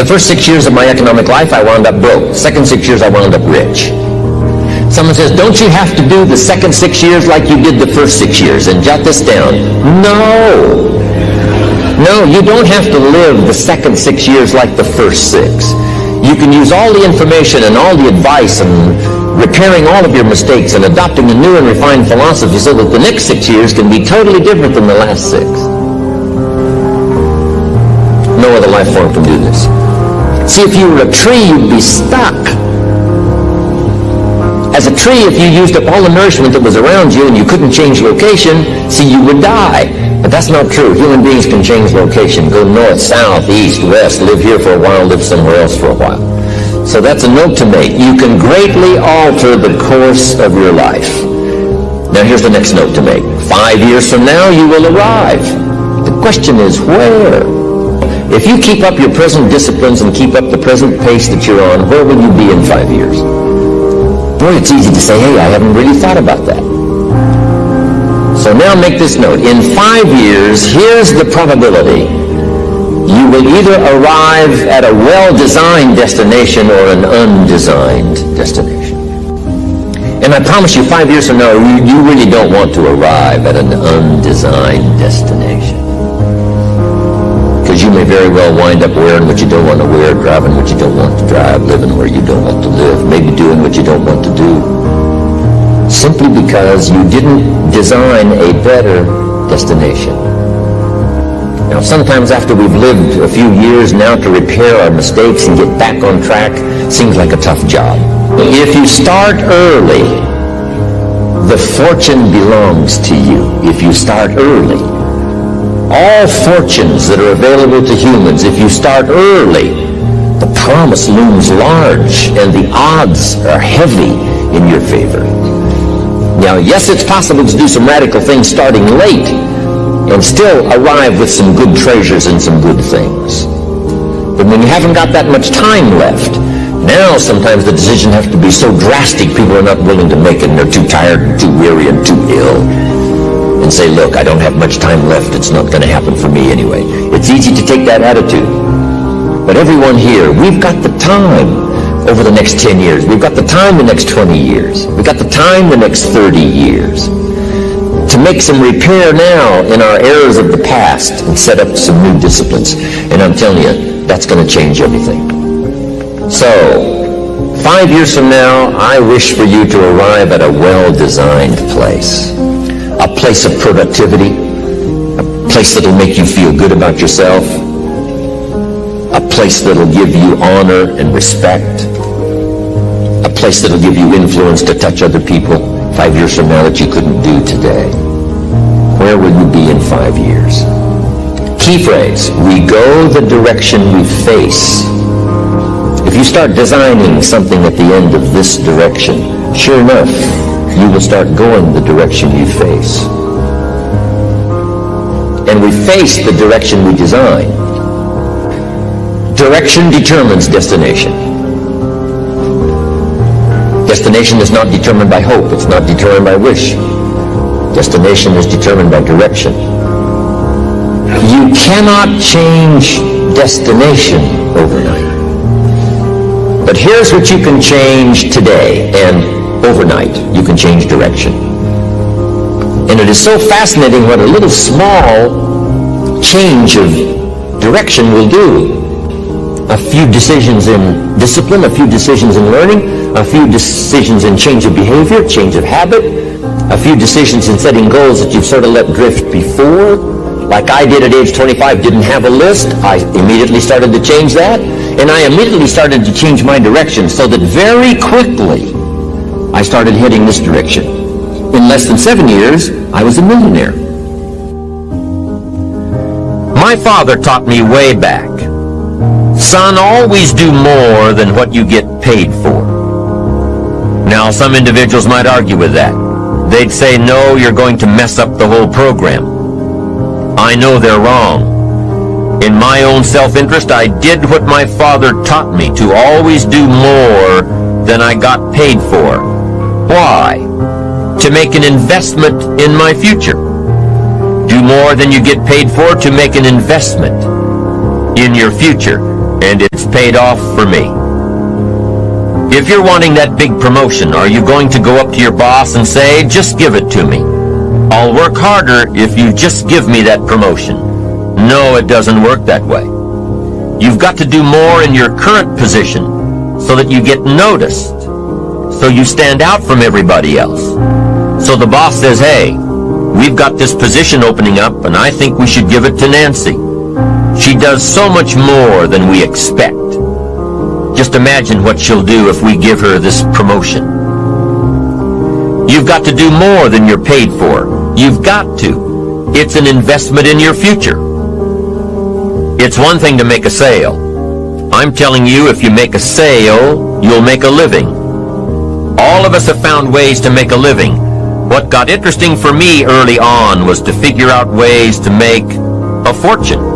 first 6 years of my economic life, I wound up broke. Second 6 years, I wound up rich. Someone says, don't you have to do the second 6 years like you did the first 6 years? And jot this down. No. No, you don't have to live the second 6 years like the first 6. You can use all the information and all the advice and repairing all of your mistakes and adopting a new and refined philosophy so that the next 6 years can be totally different than the last 6. No other life form can do this. See, if you were a tree, you'd be stuck. As a tree, if you used up all the nourishment that was around you and you couldn't change location, see, you would die. But that's not true. Human beings can change location, go north, south, east, west, live here for a while, live somewhere else for a while. So that's a note to make. You can greatly alter the course of your life. Now here's the next note to make. 5 years from now, you will arrive. The question is, where? If you keep up your present disciplines and keep up the present pace that you're on, where will you be in 5 years? Boy, it's easy to say, hey, I haven't really thought about that. So now make this note. In 5 years, here's the probability. You will either arrive at a well-designed destination or an undesigned destination. And I promise you, 5 years from now, you really don't want to arrive at an undesigned destination. Because you may very well wind up wearing what you don't want to wear, driving what you don't want to drive, living where you don't want to live, maybe doing what you don't want to do. Simply because you didn't design a better destination. Now, sometimes after we've lived a few years now to repair our mistakes and get back on track, seems like a tough job. If you start early, the fortune belongs to you. If you start early, all fortunes that are available to humans, if you start early, the promise looms large and the odds are heavy in your favor. Now, yes, it's possible to do some radical things starting late and still arrive with some good treasures and some good things. But when you haven't got that much time left, now sometimes the decisions have to be so drastic people are not willing to make it and they're too tired and too weary and too ill. And say, look, I don't have much time left. It's not going to happen for me anyway. It's easy to take that attitude. But everyone here, we've got the time over the next 10 years. We've got the time the next 20 years. We've got the time the next 30 years to make some repair now in our errors of the past and set up some new disciplines. And I'm telling you, that's going to change everything. So, 5 years from now, I wish for you to arrive at a well-designed place. A place of productivity, a place that'll make you feel good about yourself, a place that'll give you honor and respect, a place that'll give you influence to touch other people 5 years from now that you couldn't do today. Where will you be in 5 years? Key phrase, we go the direction we face. If you start designing something at the end of this direction, sure enough, you will start going the direction you face. And we face the direction we design. Direction determines destination. Destination is not determined by hope. It's not determined by wish. Destination is determined by direction. You cannot change destination overnight. But here's what you can change today, and overnight, you can change direction. And it is so fascinating what a little small change of direction will do. A few decisions in discipline, a few decisions in learning, a few decisions in change of behavior, change of habit, a few decisions in setting goals that you've sort of let drift before. Like I did at age 25, didn't have a list. I immediately started to change that. And I immediately started to change my direction so that very quickly I started heading this direction. In less than 7 years, I was a millionaire. My father taught me way back, son, always do more than what you get paid for. Now, some individuals might argue with that. They'd say, no, you're going to mess up the whole program. I know they're wrong. In my own self-interest, I did what my father taught me, to always do more than I got paid for. Why? To make an investment in my future. Do more than you get paid for to make an investment in your future. And it's paid off for me. If you're wanting that big promotion, are you going to go up to your boss and say, just give it to me? I'll work harder if you just give me that promotion. No, it doesn't work that way. You've got to do more in your current position so that you get noticed, so you stand out from everybody else. So the boss says, hey, we've got this position opening up and I think we should give it to Nancy. She does so much more than we expect. Just imagine what she'll do if we give her this promotion. You've got to do more than you're paid for. You've got to. It's an investment in your future. It's one thing to make a sale. I'm telling you, if you make a sale, you'll make a living. All of us have found ways to make a living. What got interesting for me early on was to figure out ways to make a fortune.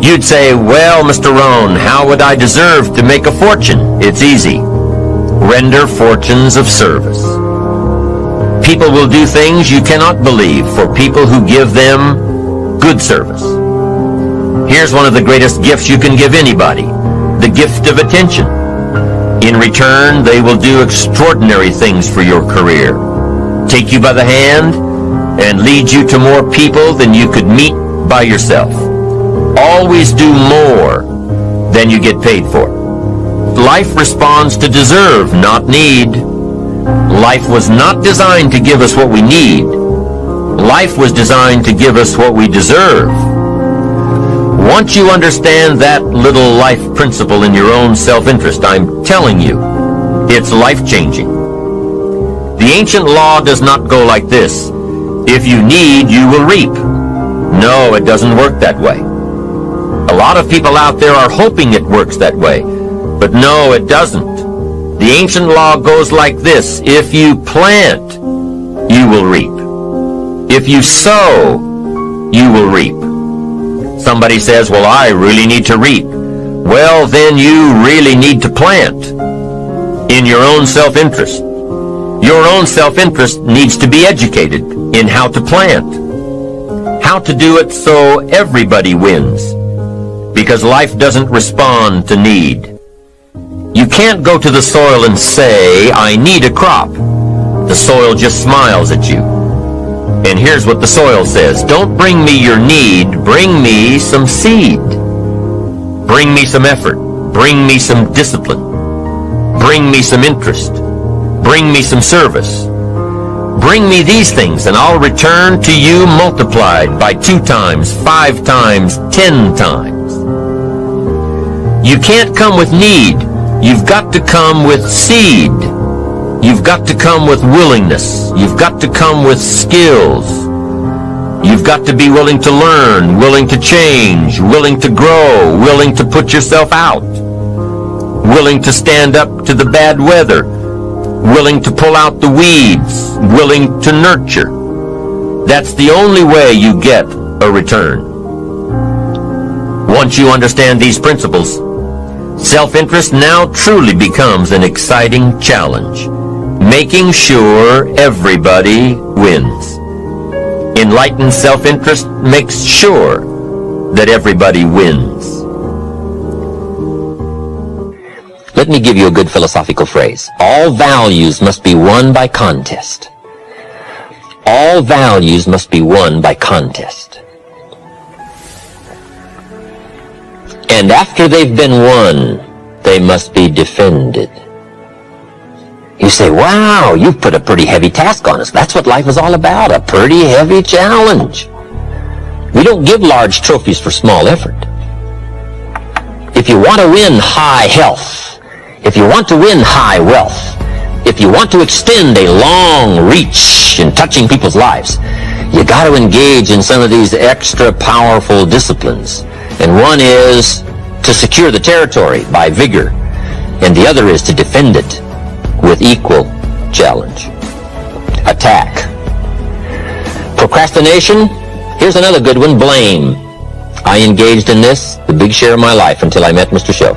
You'd say, well, Mr. Rohn, how would I deserve to make a fortune? It's easy. Render fortunes of service. People will do things you cannot believe for people who give them good service. Here's one of the greatest gifts you can give anybody, the gift of attention. In return, they will do extraordinary things for your career. Take you by the hand and lead you to more people than you could meet by yourself. Always do more than you get paid for. Life responds to deserve, not need. Life was not designed to give us what we need. Life was designed to give us what we deserve. Once you understand that little life principle in your own self-interest, I'm telling you, it's life-changing. The ancient law does not go like this. If you need, you will reap. No, it doesn't work that way. A lot of people out there are hoping it works that way, but no, it doesn't. The ancient law goes like this. If you plant, you will reap. If you sow, you will reap. Somebody says, well, I really need to reap. Well, then you really need to plant in your own self-interest. Your own self-interest needs to be educated in how to plant, how to do it so everybody wins, because life doesn't respond to need. You can't go to the soil and say, I need a crop. The soil just smiles at you. And here's what the soil says. Don't bring me your need, bring me some seed. Bring me some effort. Bring me some discipline. Bring me some interest. Bring me some service. Bring me these things, and I'll return to you multiplied by 2 times, 5 times, 10 times. You can't come with need. You've got to come with seed. You've got to come with willingness. You've got to come with skills. You've got to be willing to learn, willing to change, willing to grow, willing to put yourself out, willing to stand up to the bad weather, willing to pull out the weeds, willing to nurture. That's the only way you get a return. Once you understand these principles, self-interest now truly becomes an exciting challenge, making sure everybody wins. Enlightened self-interest makes sure that everybody wins. Let me give you a good philosophical phrase. All values must be won by contest. All values must be won by contest. And after they've been won, they must be defended. You say, wow, you've put a pretty heavy task on us. That's what life is all about, a pretty heavy challenge. We don't give large trophies for small effort. If you want to win high health, if you want to win high wealth, if you want to extend a long reach in touching people's lives, you got to engage in some of these extra powerful disciplines. And one is to secure the territory by vigor, and the other is to defend it with equal challenge. Attack. Procrastination. Here's another good one. Blame. I engaged in this the big share of my life until I met Mr. Show.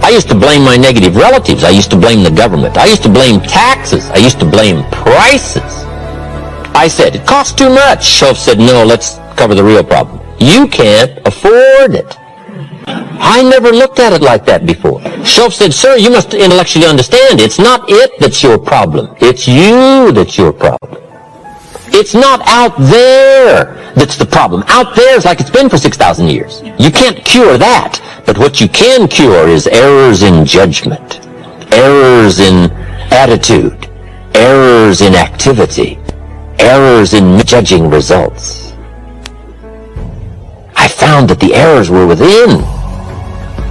I used to blame my negative relatives. I used to blame the government. I used to blame taxes. I used to blame prices. I said, it costs too much. Show said, no, let's cover the real problem. You can't afford it. I never looked at it like that before. Shoaff said, sir, you must intellectually understand, it's not it that's your problem. It's you that's your problem. It's not out there that's the problem. Out there is like it's been for 6,000 years. You can't cure that. But what you can cure is errors in judgment, errors in attitude, errors in activity, errors in judging results. I found that the errors were within.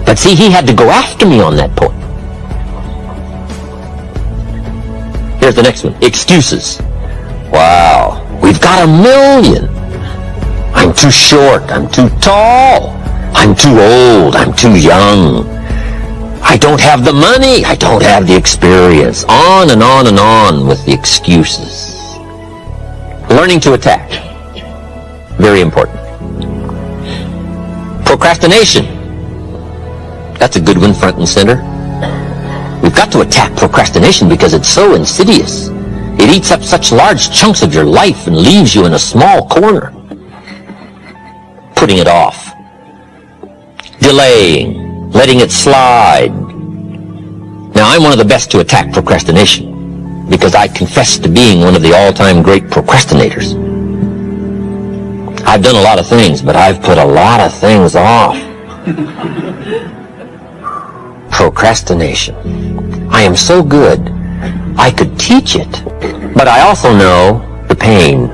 But see, he had to go after me on that point. Here's the next one. Excuses. Wow, we've got a million. I'm too short, I'm too tall, I'm too old, I'm too young. I don't have the money, I don't have the experience. On and on and on with the excuses. Learning to attack. Very important. Procrastination. That's a good one, front and center. We've got to attack procrastination because it's so insidious. It eats up such large chunks of your life and leaves you in a small corner. Putting it off. Delaying. Letting it slide. Now, I'm one of the best to attack procrastination because I confess to being one of the all-time great procrastinators. I've done a lot of things, but I've put a lot of things off. Procrastination. I am so good, I could teach it. But I also know the pain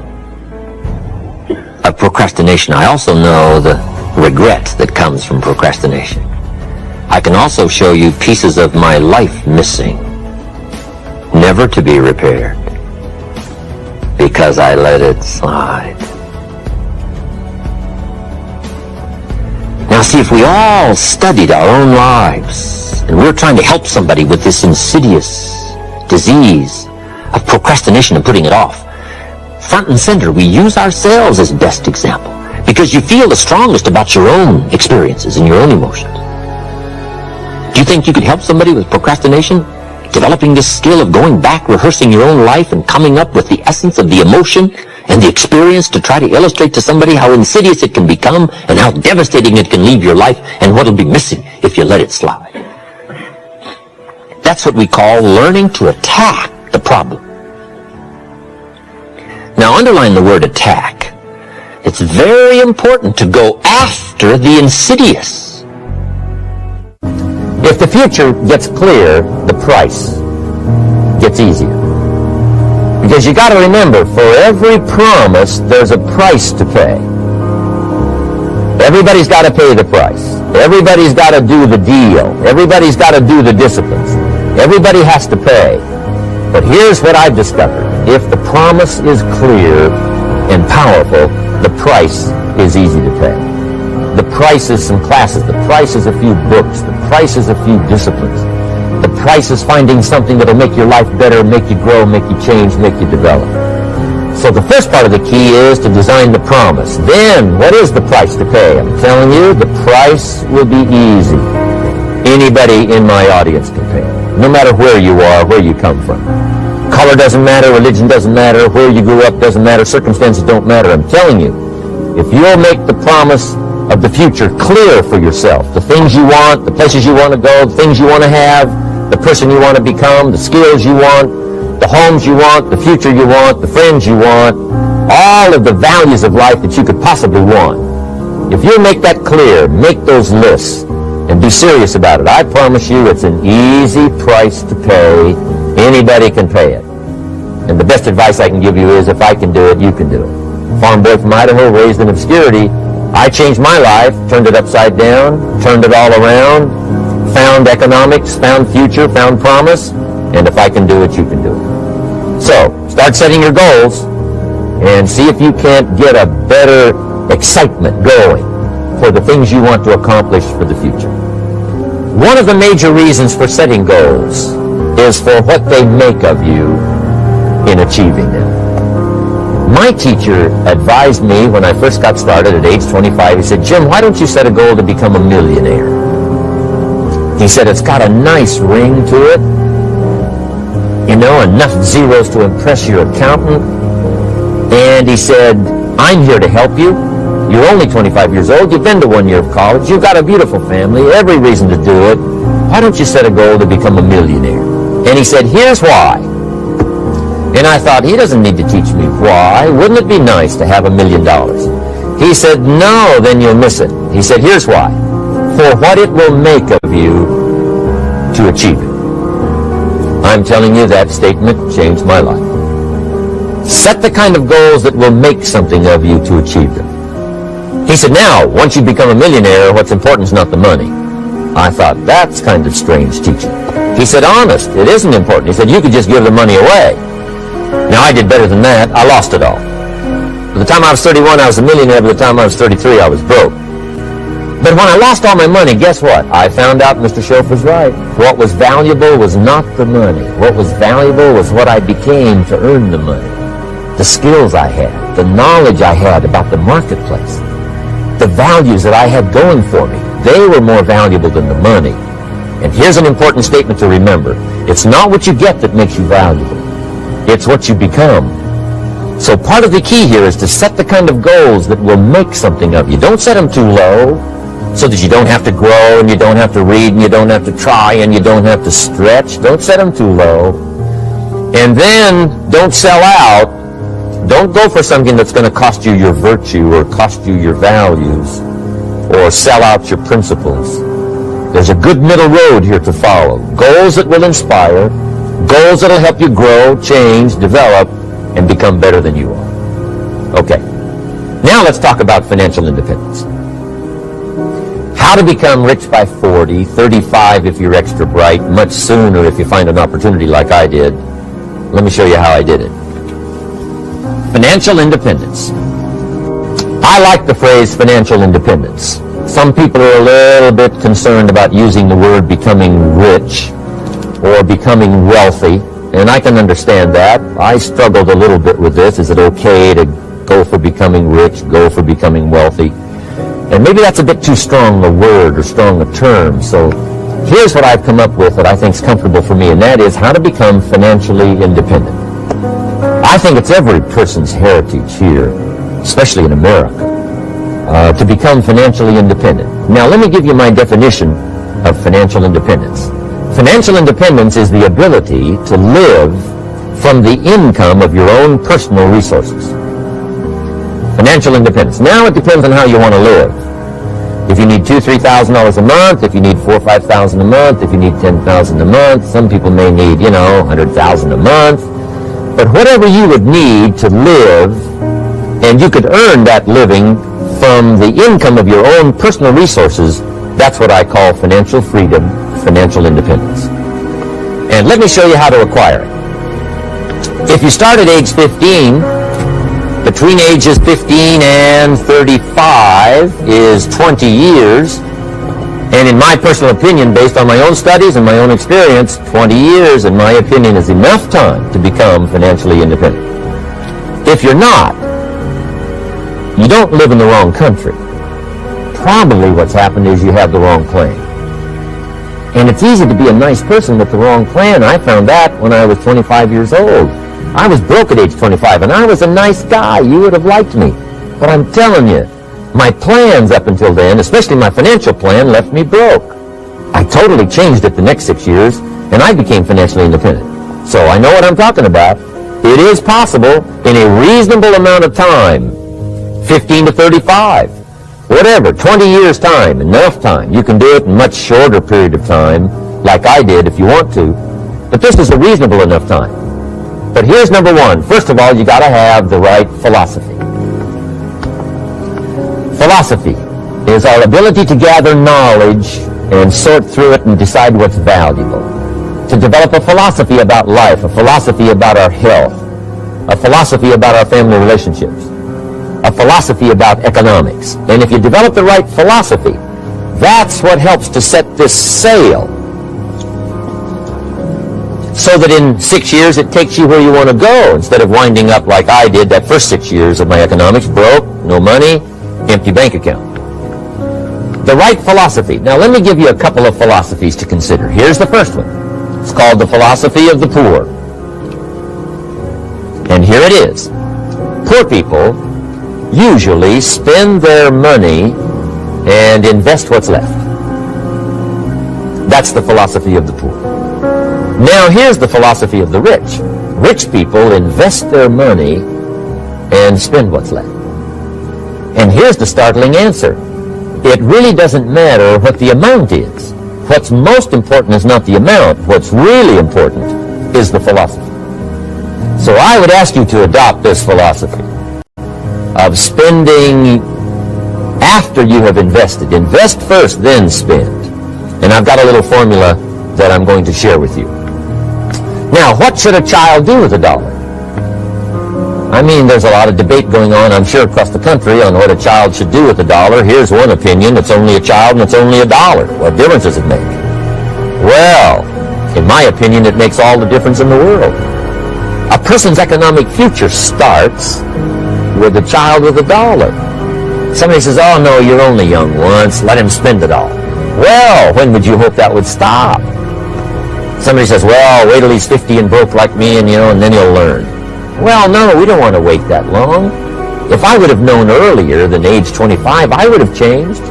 of procrastination. I also know the regret that comes from procrastination. I can also show you pieces of my life missing, never to be repaired, because I let it slide. Now see, if we all studied our own lives, and we're trying to help somebody with this insidious disease of procrastination and putting it off, front and center, we use ourselves as best example, because you feel the strongest about your own experiences and your own emotions. Do you think you could help somebody with procrastination? Developing this skill of going back, rehearsing your own life, and coming up with the essence of the emotion and the experience to try to illustrate to somebody how insidious it can become and how devastating it can leave your life and what'll be missing if you let it slide. That's what we call learning to attack the problem. Now, underline the word attack. It's very important to go after the insidious. If the future gets clear, the price gets easier. Because you got to remember, for every promise, there's a price to pay. Everybody's got to pay the price. Everybody's got to do the deal. Everybody's got to do the disciplines. Everybody has to pay. But here's what I've discovered. If the promise is clear and powerful, the price is easy to pay. The price is some classes. The price is a few books. The price is a few disciplines. The price is finding something that'll make your life better, make you grow, make you change, make you develop. So the first part of the key is to design the promise. Then, what is the price to pay? I'm telling you, the price will be easy. Anybody in my audience can pay it. No matter where you are, where you come from. Color doesn't matter, religion doesn't matter, where you grew up doesn't matter, circumstances don't matter. I'm telling you, if you'll make the promise of the future clear for yourself, the things you want, the places you want to go, the things you want to have, the person you want to become, the skills you want, the homes you want, the future you want, the friends you want, all of the values of life that you could possibly want. If you make that clear, make those lists, and be serious about it, I promise you it's an easy price to pay. Anybody can pay it. And the best advice I can give you is, if I can do it, you can do it. Farm boy from Idaho, raised in obscurity, I changed my life, turned it upside down, turned it all around, found economics, found future, found promise, and if I can do it, you can do it. So, start setting your goals and see if you can't get a better excitement going for the things you want to accomplish for the future. One of the major reasons for setting goals is for what they make of you in achieving them. My teacher advised me when I first got started at age 25, he said, Jim, why don't you set a goal to become a millionaire? He said, it's got a nice ring to it. You know, enough zeros to impress your accountant. And he said, I'm here to help you. You're only 25 years old. You've been to 1 year of college. You've got a beautiful family, every reason to do it. Why don't you set a goal to become a millionaire? And he said, here's why. And I thought, he doesn't need to teach me why. Wouldn't it be nice to have $1 million? He said, no, then you'll miss it. He said, here's why. For what it will make of you to achieve it. I'm telling you, that statement changed my life. Set the kind of goals that will make something of you to achieve them. He said, now, once you become a millionaire, what's important is not the money. I thought, that's kind of strange teaching. He said, honest, it isn't important. He said, you could just give the money away. Now, I did better than that. I lost it all. By the time I was 31, I was a millionaire. By the time I was 33, I was broke. But when I lost all my money, guess what? I found out Mr. Schoaf was right. What was valuable was not the money. What was valuable was what I became to earn the money. The skills I had, the knowledge I had about the marketplace, the values that I had going for me. They were more valuable than the money. And here's an important statement to remember. It's not what you get that makes you valuable. It's what you become. So part of the key here is to set the kind of goals that will make something of you. Don't set them too low so that you don't have to grow and you don't have to read and you don't have to try and you don't have to stretch. Don't set them too low. And then don't sell out. Don't go for something that's going to cost you your virtue or cost you your values or sell out your principles. There's a good middle road here to follow. Goals that will inspire, goals that will help you grow, change, develop, and become better than you are. Okay. Now let's talk about financial independence. How to become rich by 40, 35 if you're extra bright, much sooner if you find an opportunity like I did. Let me show you how I did it. Financial independence. I like the phrase financial independence. Some people are a little bit concerned about using the word becoming rich or becoming wealthy, and I can understand that. I struggled a little bit with this. Is it okay to go for becoming rich, go for becoming wealthy? And maybe that's a bit too strong a word or strong a term. So here's what I've come up with that I think is comfortable for me, and that is how to become financially independent. I think it's every person's heritage here, especially in America, to become financially independent. Now, let me give you my definition of financial independence. Financial independence is the ability to live from the income of your own personal resources. Financial independence. Now it depends on how you want to live. If you need $2,000, $3,000 a month, if you need $4,000 or $5,000 a month, if you need $10,000 a month, some people may need, $100,000 a month. But whatever you would need to live, and you could earn that living from the income of your own personal resources, that's what I call financial freedom, financial independence. And let me show you how to acquire it. If you start at age 15, between ages 15 and 35 is 20 years. And in my personal opinion, based on my own studies and my own experience, 20 years, in my opinion, is enough time to become financially independent. If you're not, you don't live in the wrong country. Probably what's happened is you have the wrong plan. And it's easy to be a nice person with the wrong plan. I found that when I was 25 years old. I was broke at age 25, and I was a nice guy. You would have liked me. But I'm telling you, my plans up until then, especially my financial plan, left me broke. I totally changed it the next 6 years, and I became financially independent. So I know what I'm talking about. It is possible in a reasonable amount of time, 15 to 35, whatever, 20 years time, enough time. You can do it in a much shorter period of time, like I did if you want to. But this is a reasonable enough time. But here's number one. First of all, you got to have the right philosophy. Philosophy is our ability to gather knowledge and sort through it and decide what's valuable. To develop a philosophy about life, a philosophy about our health, a philosophy about our family relationships, a philosophy about economics. And if you develop the right philosophy, that's what helps to set this sail so that in 6 years it takes you where you want to go instead of winding up like I did that first 6 years of my economics, broke, no money, empty bank account. The right philosophy. Now let me give you a couple of philosophies to consider. Here's the first one. It's called the philosophy of the poor. And here it is. Poor people usually spend their money and invest what's left. That's the philosophy of the poor. Now here's the philosophy of the rich. Rich people invest their money and spend what's left. And here's the startling answer. It really doesn't matter what the amount is. What's most important is not the amount. What's really important is the philosophy. So I would ask you to adopt this philosophy of spending after you have invested. Invest first, then spend. And I've got a little formula that I'm going to share with you. Now, what should a child do with $1? I mean, there's a lot of debate going on, I'm sure, across the country on what a child should do with $1. Here's one opinion. It's only a child and it's only $1. What difference does it make? Well, in my opinion, it makes all the difference in the world. A person's economic future starts with a child with $1. Somebody says, oh, no, you're only young once. Let him spend it all. Well, when would you hope that would stop? Somebody says, well, wait till he's 50 and broke like me and then he'll learn. Well, no, we don't want to wait that long. If I would have known earlier than age 25, I would have changed.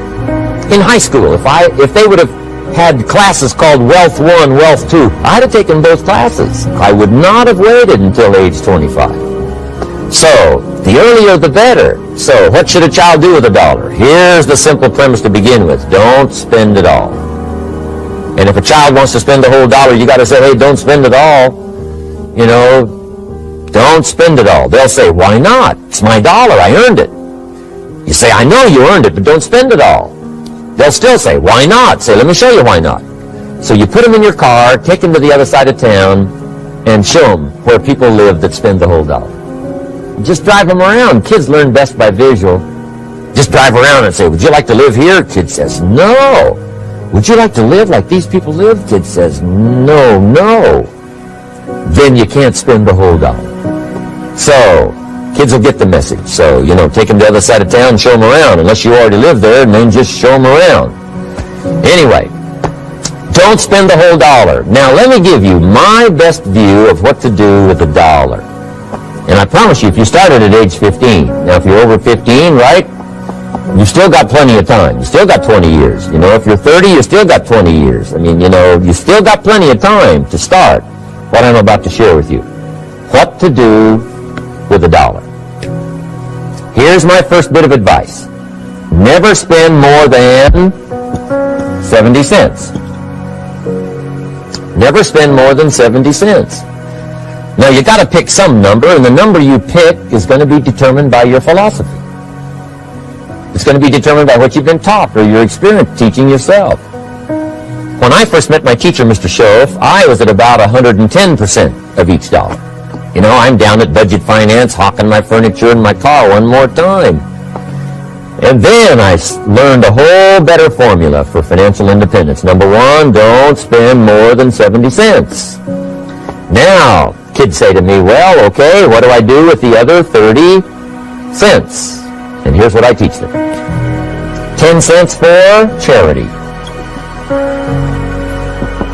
In high school, if they would have had classes called Wealth 1, Wealth 2, I'd have taken those classes. I would not have waited until age 25. So, the earlier the better. So, what should a child do with $1? Here's the simple premise to begin with. Don't spend it all. And if a child wants to spend the whole $1, you got to say, hey, don't spend it all. Don't spend it all. They'll say, why not? It's my $1. I earned it. You say, I know you earned it, but don't spend it all. They'll still say, why not? Say, let me show you why not. So you put them in your car, take them to the other side of town, and show them where people live that spend the whole $1. Just drive them around. Kids learn best by visual. Just drive around and say, would you like to live here? Kid says, no. Would you like to live like these people live? Kid says, no. Then you can't spend the whole $1. So, kids will get the message. So, take them to the other side of town and show them around. Unless you already live there, and then just show them around. Anyway, don't spend the whole $1. Now, let me give you my best view of what to do with $1. And I promise you, if you started at age 15, now if you're over 15, right, you've still got plenty of time. You still got 20 years. If you're 30, you still got 20 years. I mean, you still got plenty of time to start what I'm about to share with you. What to do with $1. Here's my first bit of advice. Never spend more than 70 cents. Never spend more than 70 cents. Now, you got to pick some number, and the number you pick is going to be determined by your philosophy. It's going to be determined by what you've been taught or your experience teaching yourself. When I first met my teacher, Mr. Schoaf, I was at about 110% of each dollar. I'm down at budget finance, hawking my furniture and my car one more time. And then I learned a whole better formula for financial independence. Number one, don't spend more than 70 cents. Now, kids say to me, well, okay, what do I do with the other 30 cents? And here's what I teach them. 10 cents for charity.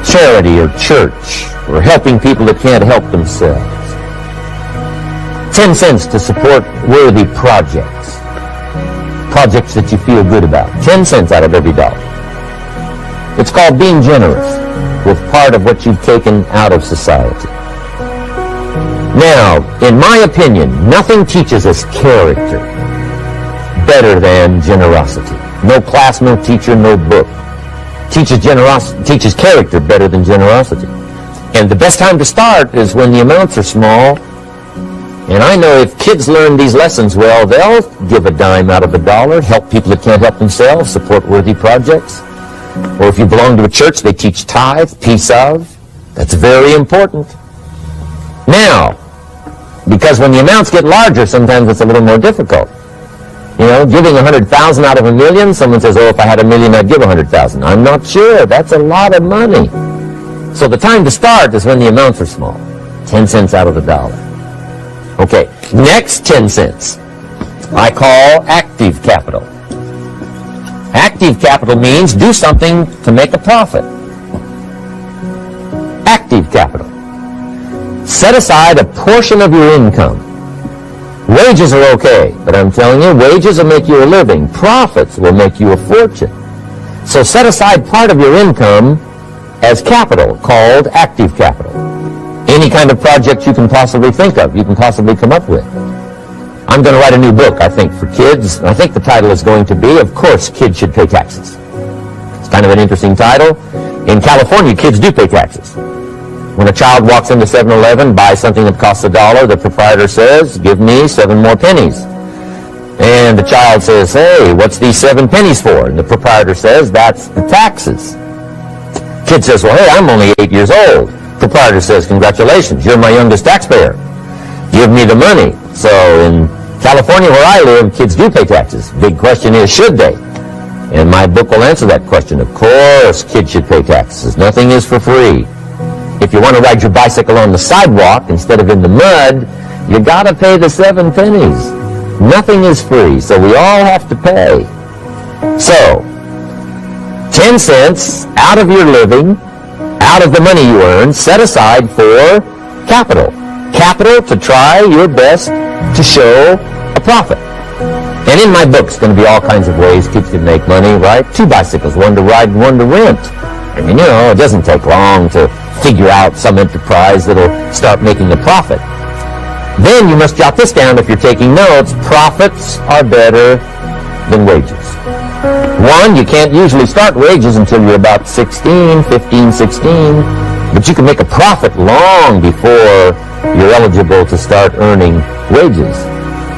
Charity or church, or helping people that can't help themselves. 10 cents to support worthy projects. Projects that you feel good about. 10 cents out of every $1. It's called being generous with part of what you've taken out of society. Now, in my opinion, nothing teaches us character better than generosity. No class, no teacher, no book teaches character better than generosity. And the best time to start is when the amounts are small. And I know if kids learn these lessons well, they'll give a dime out of $1, help people that can't help themselves, support worthy projects. Or if you belong to a church, they teach tithe, piece of. That's very important. Now, because when the amounts get larger, sometimes it's a little more difficult. Giving 100,000 out of $1 million, someone says, oh, if I had $1 million, I'd give 100,000. I'm not sure. That's a lot of money. So the time to start is when the amounts are small. 10 cents out of $1. Okay, next 10 cents I call active capital. Active capital means do something to make a profit. Active capital. Set aside a portion of your income Wages are okay, but I'm telling you, wages will make you a living. Profits will make you a fortune. So set aside part of your income as capital, called active capital. Any kind of project you can possibly think of, you can possibly come up with. I'm going to write a new book, I think, for kids. I think the title is going to be, Of Course, Kids Should Pay Taxes. It's kind of an interesting title. In California, kids do pay taxes. When a child walks into 7-Eleven, buys something that costs $1, the proprietor says, give me 7 more pennies. And the child says, hey, what's these 7 pennies for? And the proprietor says, that's the taxes. Kid says, well, hey, I'm only 8 years old. Proprietor says, congratulations, you're my youngest taxpayer. Give me the money. So in California, where I live, kids do pay taxes. Big question is, should they? And my book will answer that question. Of course, kids should pay taxes. Nothing is for free. If you want to ride your bicycle on the sidewalk instead of in the mud, you got to pay the 7 pennies. Nothing is free, so we all have to pay. So, 10 cents out of your living, out of the money you earn, set aside for capital. Capital to try your best to show a profit. And in my book, it's going to be all kinds of ways kids can make money, right? 2 bicycles, one to ride and one to rent. I mean, you know, it doesn't take long to figure out some enterprise that'll start making a profit. Then you must jot this down if you're taking notes. Profits are better than wages. 1, you can't usually start wages until you're about 16, 15, 16. But you can make a profit long before you're eligible to start earning wages.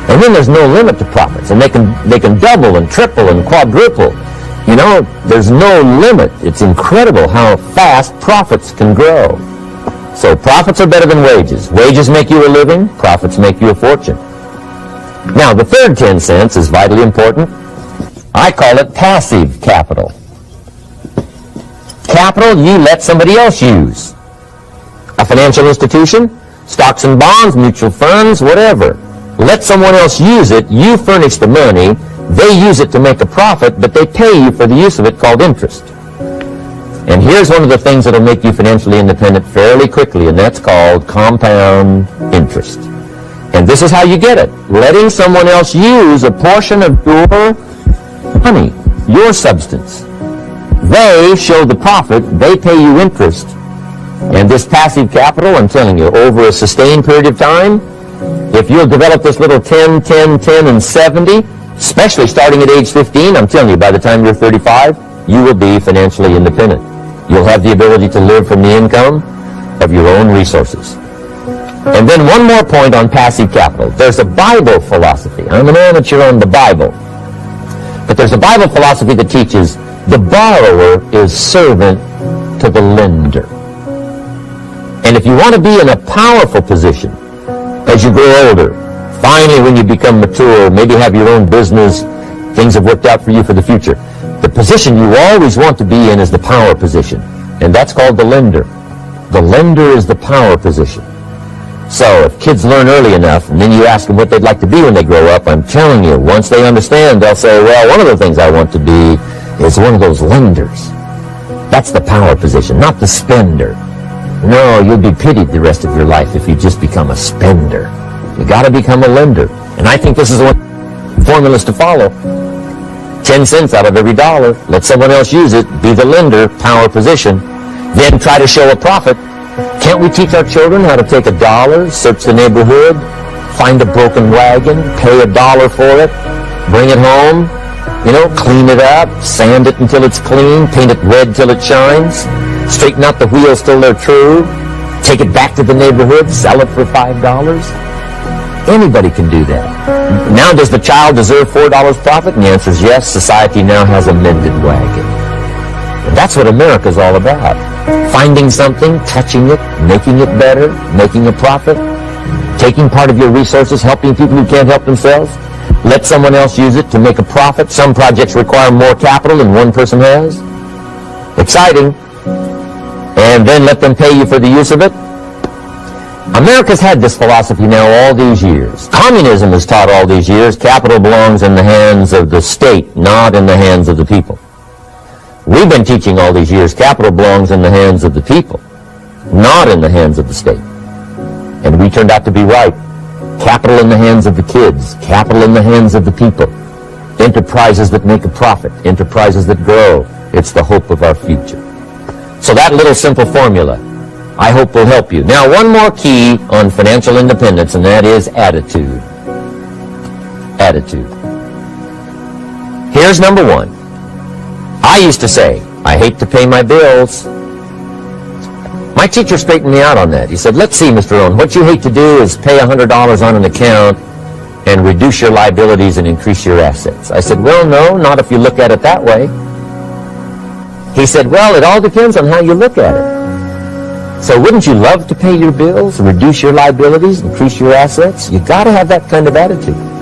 And then there's no limit to profits. And they can double and triple and quadruple. You know, there's no limit. It's incredible how fast profits can grow. So profits are better than wages. Wages make you a living. Profits make you a fortune. Now, the third 10 cents is vitally important. I call it passive capital. Capital you let somebody else use. A financial institution, stocks and bonds, mutual funds, whatever. Let someone else use it. You furnish the money. They use it to make a profit, but they pay you for the use of it, called interest. And here's one of the things that will make you financially independent fairly quickly, and that's called compound interest. And this is how you get it. Letting someone else use a portion of your money, your substance. They show the profit, they pay you interest. And this passive capital, I'm telling you, over a sustained period of time, if you'll develop this little 10, 10, 10, and 70, especially starting at age 15, I'm telling you, by the time you're 35, you will be financially independent. You'll have the ability to live from the income of your own resources. And then one more point on passive capital. There's a Bible philosophy. I'm an amateur on the Bible. But there's a Bible philosophy that teaches the borrower is servant to the lender. And if you want to be in a powerful position as you grow older, finally when you become mature, maybe have your own business, things have worked out for you for the future, the position you always want to be in is the power position. And that's called the lender. The lender is the power position. So if kids learn early enough, and then you ask them what they'd like to be when they grow up, I'm telling you, once they understand, they'll say, well, one of the things I want to be is one of those lenders. That's the power position, not the spender. No, you'll be pitied the rest of your life if you just become a spender. You got to become a lender. And I think this is one formulas to follow. 10 cents out of every dollar. Let someone else use it. Be the lender, power position. Then try to show a profit. Can't we teach our children how to take $1, search the neighborhood, find a broken wagon, pay $1 for it, bring it home, clean it up, sand it until it's clean, paint it red till it shines, straighten out the wheels till they're true, take it back to the neighborhood, sell it for $5? Anybody can do that. Now, does the child deserve $4 profit? And the answer is yes. Society now has a mended wagon. And that's what America's all about. Finding something, touching it, making it better, making a profit, taking part of your resources, helping people who can't help themselves. Let someone else use it to make a profit. Some projects require more capital than one person has. Exciting. And then let them pay you for the use of it. America's had this philosophy now all these years. Communism has taught all these years capital belongs in the hands of the state, not in the hands of the people. We've been teaching all these years capital belongs in the hands of the people, not in the hands of the state. And we turned out to be right. Capital in the hands of the kids, capital in the hands of the people. Enterprises that make a profit, enterprises that grow. It's the hope of our future. So that little simple formula, I hope, will help you. Now, one more key on financial independence, and that is attitude. Attitude. Here's number one. I used to say, I hate to pay my bills. My teacher straightened me out on that. He said, let's see, Mr. Owen, what you hate to do is pay $100 on an account and reduce your liabilities and increase your assets. I said, well, no, not if you look at it that way. He said, well, it all depends on how you look at it. So wouldn't you love to pay your bills, reduce your liabilities, increase your assets? You got to have that kind of attitude.